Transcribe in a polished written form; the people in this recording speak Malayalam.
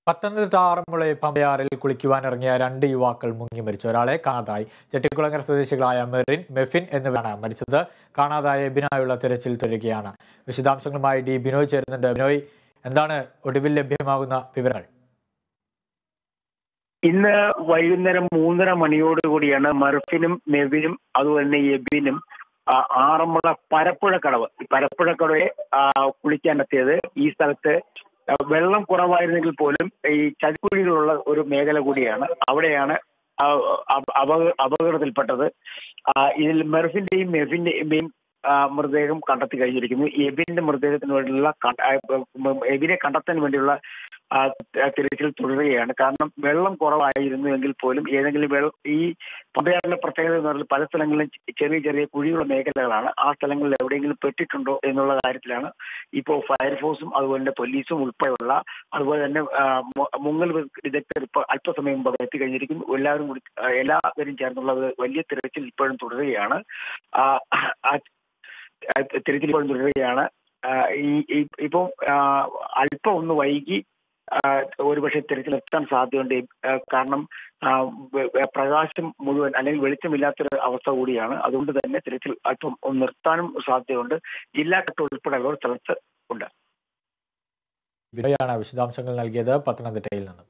പത്തനംതിട്ട ആറന്മുള പമ്പയാറിൽ കുളിക്കുവാനിറങ്ങിയ 2 യുവാക്കൾ മുങ്ങി മരിച്ചു. ഒരാളെ കാണാതായി. ചെട്ടിക്കുളങ്ങര സ്വദേശികളായ മെഫിൻ എന്നിവരാണ് മരിച്ചത്. കാണാതായ എബിനായുള്ള തിരച്ചിൽ തുടരുകയാണ്. വിശദാംശങ്ങളുമായി ഡി ബിനോയ് ചേരുന്നുണ്ട്. ബിനോയ്, എന്താണ് ഒടുവിൽ ലഭ്യമാകുന്ന വിവരങ്ങൾ? ഇന്ന് വൈകുന്നേരം 3:30 മണിയോടുകൂടിയാണ് മെർഫിനും മെവിനും അതുപോലെ തന്നെ എബിനും ആറന്മുള പരപ്പുഴക്കടവ് കുളിക്കാനെത്തിയത്. ഈ സ്ഥലത്ത് വെള്ളം കുറവായിരുന്നെങ്കിൽ പോലും ഈ ചതിക്കുഴികളുള്ള ഒരു മേഖല കൂടിയാണ്. അവിടെയാണ് അപകടത്തിൽപ്പെട്ടത്. ഇതിൽ മെർഫിന്റെയും മെഫിന്റെയും മൃതദേഹം കണ്ടെത്തി കഴിഞ്ഞിരിക്കുന്നു. എബിന്റെ മൃതദേഹത്തിന് വേണ്ടിയുള്ള എബിനെ കണ്ടെത്താൻ വേണ്ടിയുള്ള തിരച്ചിൽ തുടരുകയാണ്. കാരണം വെള്ളം കുറവായിരുന്നുവെങ്കിൽ പോലും ഏതെങ്കിലും ഈ പമ്പയാറിലെ പ്രത്യേകത എന്ന് പറഞ്ഞാൽ പല സ്ഥലങ്ങളിലും ചെറിയ ചെറിയ കുഴിയുള്ള മേഖലകളാണ്. ആ സ്ഥലങ്ങളിൽ എവിടെയെങ്കിലും പെട്ടിട്ടുണ്ടോ എന്നുള്ള കാര്യത്തിലാണ് ഇപ്പോൾ ഫയർഫോഴ്സും അതുപോലെ തന്നെ പോലീസും ഉൾപ്പെടെയുള്ള അതുപോലെ തന്നെ മുങ്ങൽ വിദഗ്ധർ ഇപ്പോൾ അല്പസമയം മുമ്പ് എത്തിക്കഴിഞ്ഞിരിക്കുന്നു. എല്ലാവരും ചേർന്നുള്ള വലിയ തിരച്ചിൽ ഇപ്പോഴും തുടരുകയാണ്. ഇപ്പോൾ അല്പം ഒന്ന് വൈകി ഒരുപക്ഷെ തിരച്ചിലെത്താൻ സാധ്യതയുണ്ട്. കാരണം പ്രകാശം മുഴുവൻ അല്ലെങ്കിൽ വെളിച്ചമില്ലാത്തൊരു അവസ്ഥ കൂടിയാണ്. അതുകൊണ്ട് തന്നെ തിരച്ചിൽ അല്പം ഒന്ന് നിർത്താനും സാധ്യതയുണ്ട്. ജില്ലാ കളക്ടർ ഉൾപ്പെടെയുള്ളവർ സ്ഥലത്ത് ഉണ്ട്. വിശദാംശങ്ങൾ നൽകിയത് പത്തനംതിട്ടയിൽ നിന്നും.